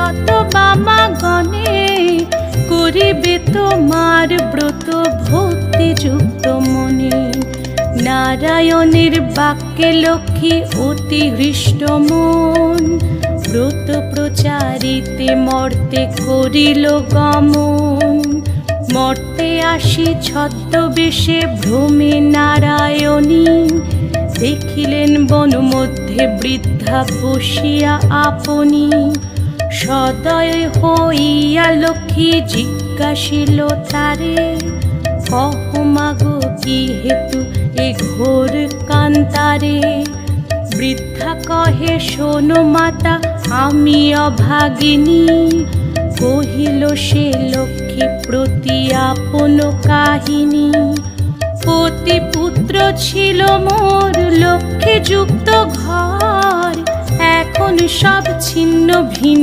যত বামা গণে করিবে তোমার ব্রত ভক্তিযুক্ত মনে। নারায়ণের বাক্যে লক্ষ্মী অতি হৃষ্ট মন, ব্রত প্রচারিতে মর্তে করিল গমন। মর্তে আসি ছদ্মবেশে ভ্রমে নারায়ণী, দেখিলেন বন মধ্যে বৃদ্ধা বসিয়া আপনি। সদয় হইয়া লক্ষ্মী জিজ্ঞাসিল তারে, কহ মাগো কি হেতু এ ঘোর কান্তারে। বৃদ্ধা কহে শোনো মাতা আমি অভাগিনী, কহিল সে লক্ষ্মী প্রতি আপন কাহিনী। পতি পুত্র ছিল মোর লক্ষ্মী যুক্ত ঘর, এখন সব ছিন্ন ভিন্ন